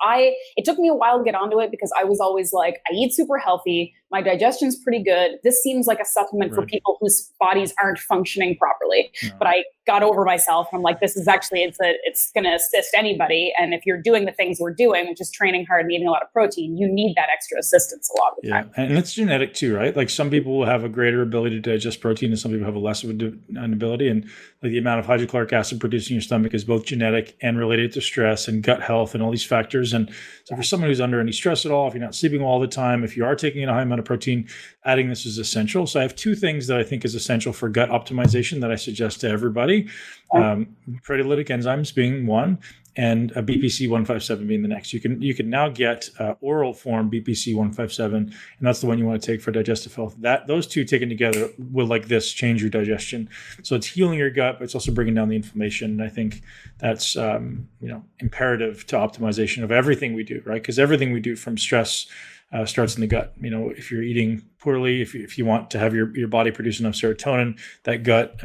it took me a while to get onto it, because I was always like, I eat super healthy, My digestion's pretty good. This seems like a supplement for people whose bodies aren't functioning properly. No. But I got over myself. I'm like, this is actually, it's going to assist anybody. And if you're doing the things we're doing, which is training hard and eating a lot of protein, you need that extra assistance a lot of the time. And it's genetic too, right? Like some people will have a greater ability to digest protein and some people have a less of an ability. And like the amount of hydrochloric acid produced in your stomach is both genetic and related to stress and gut health and all these factors. And so for someone who's under any stress at all, if you're not sleeping all the time, if you are taking in a high amount of protein, adding this is essential. So I have two things that I think is essential for gut optimization that I suggest to everybody. Proteolytic enzymes being one, and a BPC-157 being the next. You can now get oral form BPC-157, and that's the one you want to take for digestive health. Those two taken together will, like this, change your digestion. So it's healing your gut, but it's also bringing down the inflammation. And I think that's imperative to optimization of everything we do, right? Because everything we do from stress starts in the gut. If you're eating poorly, if you want to have your body produce enough serotonin, that gut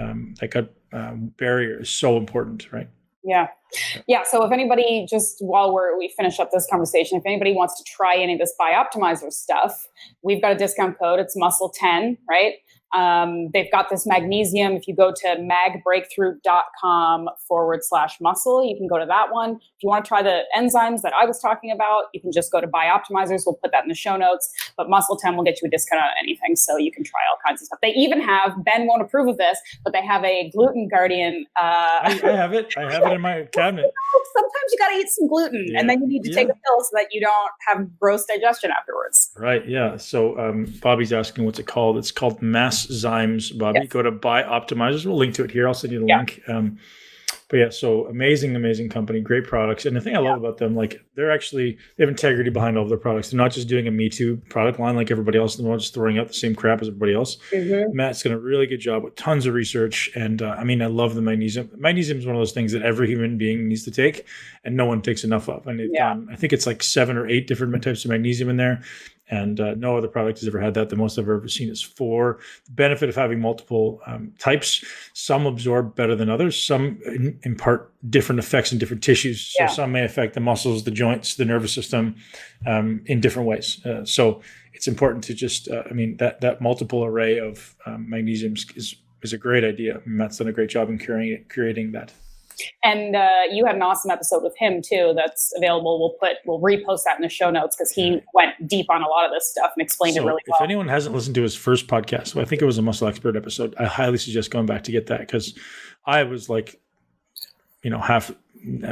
barrier is so important, right? Yeah. So if anybody, just while we finish up this conversation, if anybody wants to try any of this BiOptimizer stuff, we've got a discount code. It's muscle10, right? They've got this magnesium. If you go to magbreakthrough.com/muscle, you can go to that one. If you want to try the enzymes that I was talking about, you can just go to BiOptimizers. We'll put that in the show notes. But Muscle 10 will get you a discount on anything, so you can try all kinds of stuff. They even have, Ben won't approve of this, but they have a gluten guardian. I have it in my cabinet. Sometimes you got to eat some gluten, and then you need to take a pill so that you don't have gross digestion afterwards. Right. Yeah. So Bobby's asking what's it called. It's called Mass Zymes, Bobby. Go to BiOptimizers. We'll link to it here. I'll send you the link. But yeah, so amazing company, great products. And the thing I love about them, like they have integrity behind all of their products. They're not just doing a Me Too product line like everybody else. They're not just throwing out the same crap as everybody else. Matt's done a really good job with tons of research. And I love the magnesium. Magnesium is one of those things that every human being needs to take and no one takes enough of. And I think it's like 7 or 8 different types of magnesium in there. And no other product has ever had that. The most I've ever seen is 4. The benefit of having multiple types, some absorb better than others. Some impart different effects in different tissues. So some may affect the muscles, the joints, the nervous system in different ways. So it's important to just, that multiple array of magnesiums is a great idea. Matt's done a great job in creating that. And you had an awesome episode with him too that's available. We'll repost that in the show notes because he went deep on a lot of this stuff and explained it really well. If anyone hasn't listened to his first podcast, I think it was a Muscle Expert episode, I highly suggest going back to get that, because I was like, I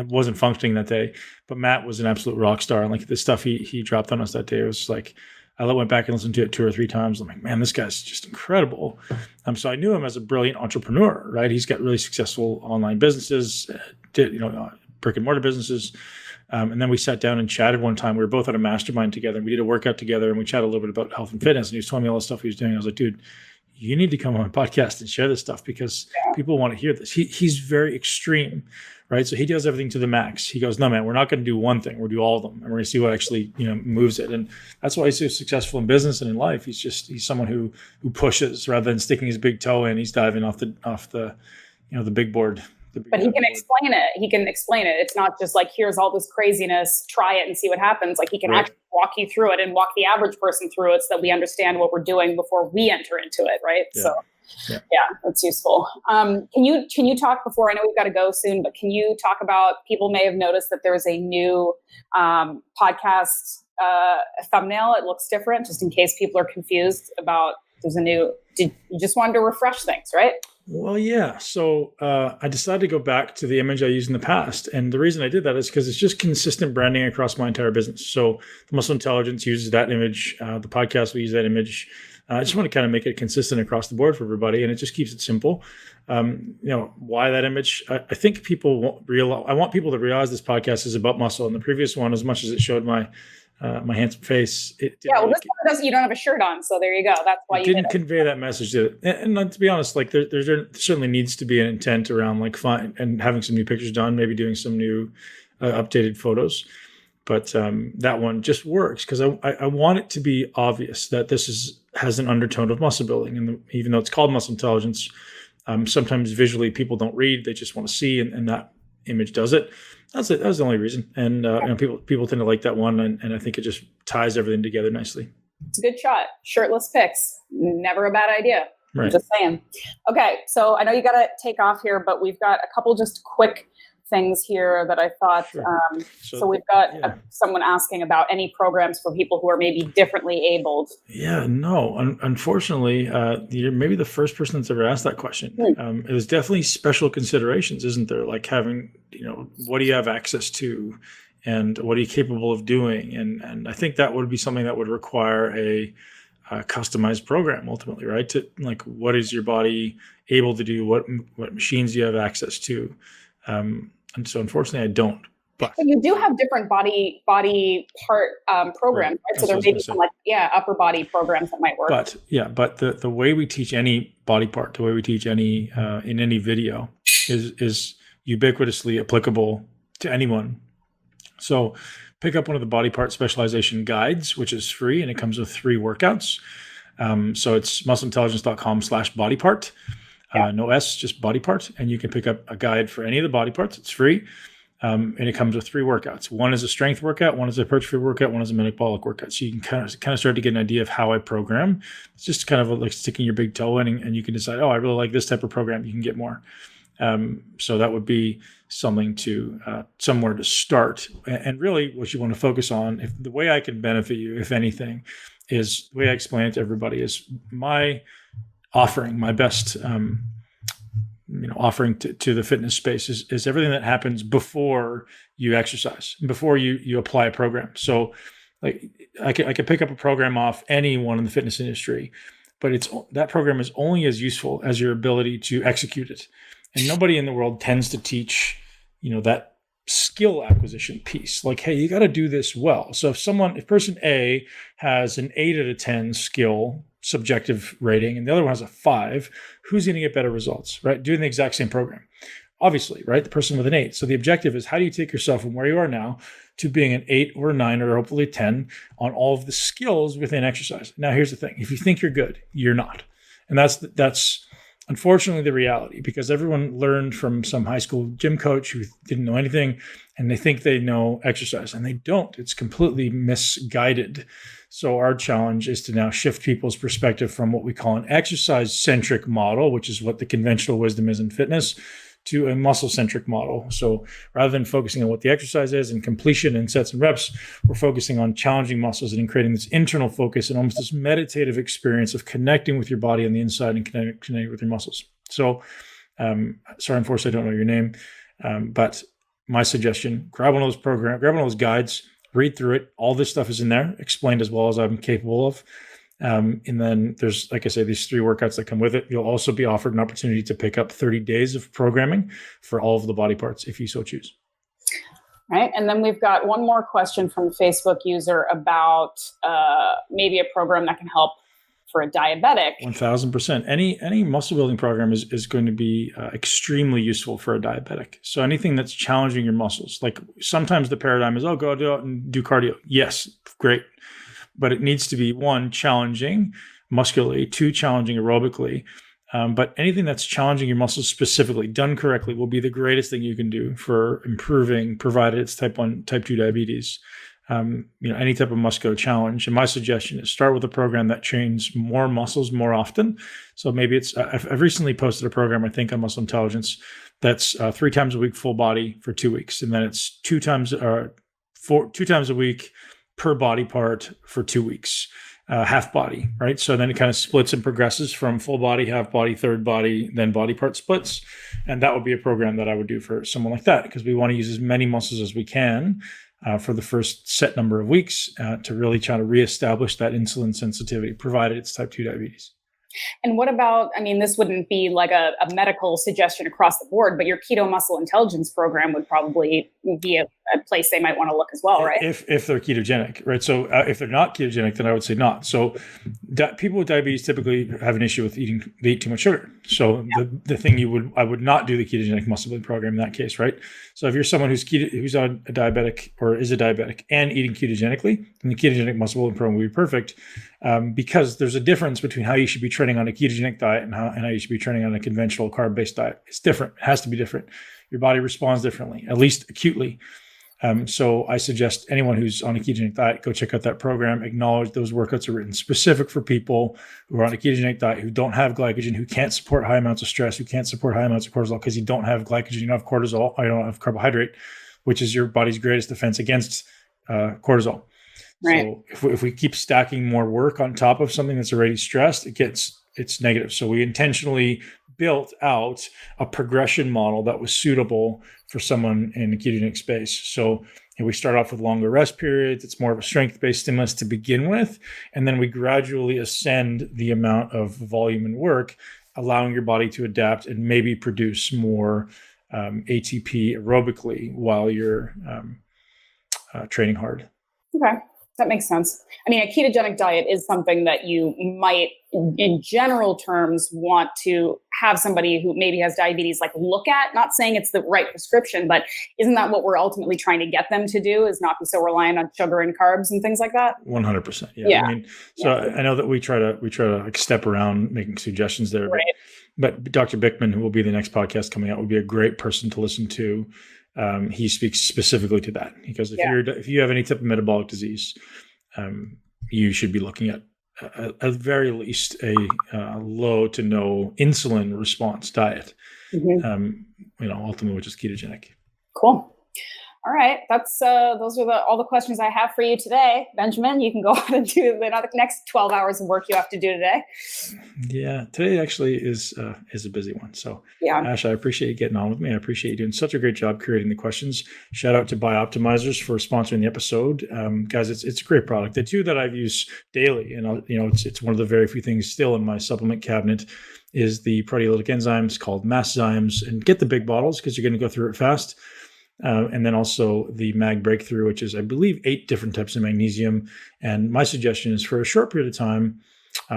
wasn't functioning that day, but Matt was an absolute rock star. And like the stuff he dropped on us that day, it was like, I went back and listened to it 2 or 3 times. I'm like, man, this guy's just incredible. So I knew him as a brilliant entrepreneur, right? He's got really successful online businesses, brick and mortar businesses. And then we sat down and chatted one time. We were both at a mastermind together. We did a workout together and we chatted a little bit about health and fitness. And he was telling me all the stuff he was doing. I was like, dude, you need to come on my podcast and share this stuff because people want to hear this. He's very extreme, right? So he does everything to the max. He goes, no, man, we're not going to do one thing. We'll do all of them. And we're going to see what actually, moves it. And that's why he's so successful in business and in life. He's someone who pushes rather than sticking his big toe in. He's diving off the big board. But he can explain it. He can explain it. It's not just like, here's all this craziness, try it and see what happens. Like he can actually walk you through it and walk the average person through it so that we understand what we're doing before we enter into it, right? So that's useful. Can you talk, before, I know we've got to go soon, but can you talk about, people may have noticed that there's a new podcast thumbnail. It looks different, just in case people are confused about, you just wanted to refresh things, right? Well, yeah. So I decided to go back to the image I used in the past. And the reason I did that is because it's just consistent branding across my entire business. So the Muscle Intelligence uses that image. The podcast will use that image. I just want to kind of make it consistent across the board for everybody. And it just keeps it simple. Why that image? I think people won't realize, I want people to realize this podcast is about muscle. And the previous one, as much as it showed my handsome face, it didn't this one doesn't, you don't have a shirt on, so there you go. That's why you didn't convey that message to it. And to be honest, like there certainly needs to be an intent around like fine and having some new pictures done, maybe doing some new updated photos. But that one just works because I want it to be obvious that this has an undertone of muscle building, and even though it's called Muscle Intelligence, sometimes visually people don't read; they just want to see, and that image does it. That's it. That was the only reason. And people tend to like that one, and I think it just ties everything together nicely. It's a good shot. Shirtless pics, never a bad idea. Right. I'm just saying. Okay, so I know you got to take off here, but we've got a couple just quick things here that I thought. Sure. So we've got someone asking about any programs for people who are maybe differently abled. Yeah, no, unfortunately, you're maybe the first person that's ever asked that question. There's definitely special considerations, isn't there? Like having, what do you have access to, and what are you capable of doing? And I think that would be something that would require a customized program ultimately, right? To like, what is your body able to do? What machines do you have access to? And so unfortunately I don't. But you do have different body part programs, right? So there may be some upper body programs that might work. But the way we teach any body part, the way we teach any in any video is ubiquitously applicable to anyone. So pick up one of the body part specialization guides, which is free, and it comes with 3 workouts. So it's muscleintelligence.com/body part. No S, just body part. And you can pick up a guide for any of the body parts. It's free. And it comes with 3 workouts. One is a strength workout, one is a hypertrophy workout, one is a metabolic workout. So you can kind of start to get an idea of how I program. It's just kind of like sticking your big toe in, and you can decide, I really like this type of program. You can get more. So that would be something to somewhere to start. And really what you want to focus on, if the way I can benefit you, if anything, is the way I explain it to everybody is my offering, my best offering to the fitness space is everything that happens before you exercise, before you apply a program. So like I could pick up a program off anyone in the fitness industry, but that program is only as useful as your ability to execute it. And nobody in the world tends to teach, that skill acquisition piece. Like, hey, you got to do this well. So if person A has an 8 out of 10 skill subjective rating and the other one has a 5, who's going to get better results, right? Doing the exact same program. Obviously, right? The person with an 8. So the objective is, how do you take yourself from where you are now to being an 8 or a 9 or hopefully 10 on all of the skills within exercise? Now, here's the thing. If you think you're good, you're not. And that's unfortunately the reality, because everyone learned from some high school gym coach who didn't know anything, and they think they know exercise, and they don't. It's completely misguided. So our challenge is to now shift people's perspective from what we call an exercise-centric model, which is what the conventional wisdom is in fitness, to a muscle-centric model. So rather than focusing on what the exercise is and completion and sets and reps, we're focusing on challenging muscles and creating this internal focus and almost this meditative experience of connecting with your body on the inside and connecting with your muscles. So sorry, unfortunately, I don't know your name, but my suggestion, grab one of those guides, read through it. All this stuff is in there, explained as well as I'm capable of. And then there's, like I say, these 3 workouts that come with it. You'll also be offered an opportunity to pick up 30 days of programming for all of the body parts if you so choose. Right. And then we've got one more question from a Facebook user about maybe a program that can help for a diabetic. 1000%. Any muscle building program is going to be extremely useful for a diabetic. So anything that's challenging your muscles, like sometimes the paradigm is, go out and do cardio. Yes, great. But it needs to be 1, challenging muscularly, 2, challenging aerobically. But anything that's challenging your muscles specifically, done correctly, will be the greatest thing you can do for improving, provided it's type 1, type 2 diabetes. Any type of muscular challenge. And my suggestion is start with a program that trains more muscles more often. So maybe I've recently posted a program, I think, on Muscle Intelligence that's 3 times a week, full body for 2 weeks. And then it's 2 times a week per body part for 2 weeks, half body, right? So then it kind of splits and progresses from full body, half body, third body, then body part splits. And that would be a program that I would do for someone like that, because we want to use as many muscles as we can for the first set number of weeks to really try to reestablish that insulin sensitivity, provided it's type 2 diabetes. And what about, this wouldn't be like a medical suggestion across the board, but your keto muscle intelligence program would probably be a place they might want to look as well, right? If they're ketogenic, right? So if they're not ketogenic, then I would say not. So people with diabetes typically have an issue with they eat too much sugar. So the thing I would not do the ketogenic muscle building program in that case, right? So if you're someone who's on a diabetic or is a diabetic and eating ketogenically, then the ketogenic muscle building program would be perfect, because there's a difference between how you should be training on a ketogenic diet and how you should be training on a conventional carb-based diet. It's different. It has to be different. Your body responds differently, at least acutely. So I suggest anyone who's on a ketogenic diet, go check out that program. Acknowledge those workouts are written specific for people who are on a ketogenic diet, who don't have glycogen, who can't support high amounts of stress, who can't support high amounts of cortisol because you don't have glycogen, you don't have cortisol, you don't have carbohydrate, which is your body's greatest defense against cortisol. Right. So if we keep stacking more work on top of something that's already stressed, it's negative. So we intentionally built out a progression model that was suitable for someone in the ketogenic space. So we start off with longer rest periods. It's more of a strength-based stimulus to begin with. And then we gradually ascend the amount of volume and work, allowing your body to adapt and maybe produce more ATP aerobically while you're training hard. Okay. That makes sense. I mean, a ketogenic diet is something that you might, in general terms, want to have somebody who maybe has diabetes like look at. Not saying it's the right prescription, but isn't that what we're ultimately trying to get them to do, is not be so reliant on sugar and carbs and things like that? 100%. Yeah. I mean, so I know that we try to like step around making suggestions there, right. but Dr. Bickman, who will be the next podcast coming out, would be a great person to listen to. He speaks specifically to that. He goes, if you have any type of metabolic disease, you should be looking at very least a low to no insulin response diet. Ultimately, which is ketogenic. Cool. All right, that's those are all the questions I have for you today, Benjamin. You can go on and do the next 12 hours of work you have to do today. Yeah, today actually is a busy one. So, Ash, I appreciate you getting on with me. I appreciate you doing such a great job creating the questions. Shout out to BiOptimizers for sponsoring the episode, guys. It's a great product. The two that I've used daily, and it's one of the very few things still in my supplement cabinet, is the proteolytic enzymes called Masszymes, and get the big bottles because you're going to go through it fast. And then also the Mag Breakthrough, which is, I believe, 8 different types of magnesium. And my suggestion is for a short period of time,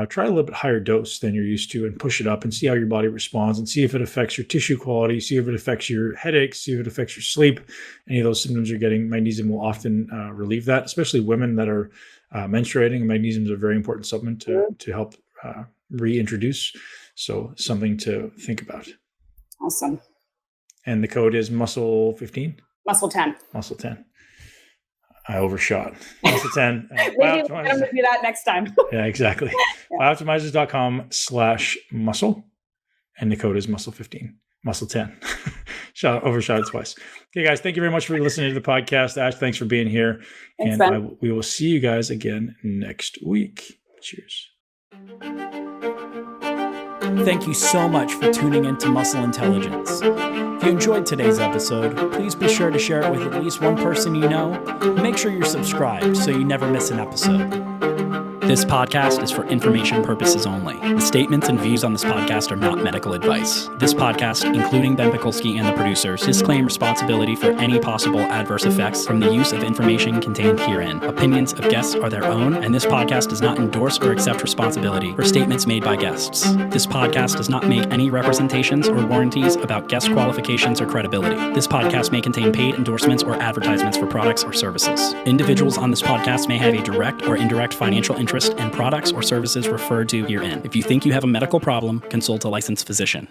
try a little bit higher dose than you're used to and push it up and see how your body responds and see if it affects your tissue quality, see if it affects your headaches, see if it affects your sleep. Any of those symptoms you're getting, magnesium will often relieve that, especially women that are menstruating. Magnesium is a very important supplement to help reintroduce. So something to think about. Awesome. And the code is muscle15? Muscle 10. Muscle 10. I overshot. Muscle 10. Maybe I'm going to do that next time. Yeah, exactly. BiOptimizers.com/muscle. And the code is muscle15. Muscle 10. Overshot it twice. Okay, guys, thank you very much for listening to the podcast. Ash, thanks for being here. Thanks, and we will see you guys again next week. Cheers. Thank you so much for tuning into Muscle Intelligence. If you enjoyed today's episode, please be sure to share it with at least one person you know. Make sure you're subscribed so you never miss an episode. This podcast is for information purposes only. The statements and views on this podcast are not medical advice. This podcast, including Ben Pakulski and the producers, disclaim responsibility for any possible adverse effects from the use of information contained herein. Opinions of guests are their own, and this podcast does not endorse or accept responsibility for statements made by guests. This podcast does not make any representations or warranties about guest qualifications or credibility. This podcast may contain paid endorsements or advertisements for products or services. Individuals on this podcast may have a direct or indirect financial interest in products or services referred to herein. If you think you have a medical problem, consult a licensed physician.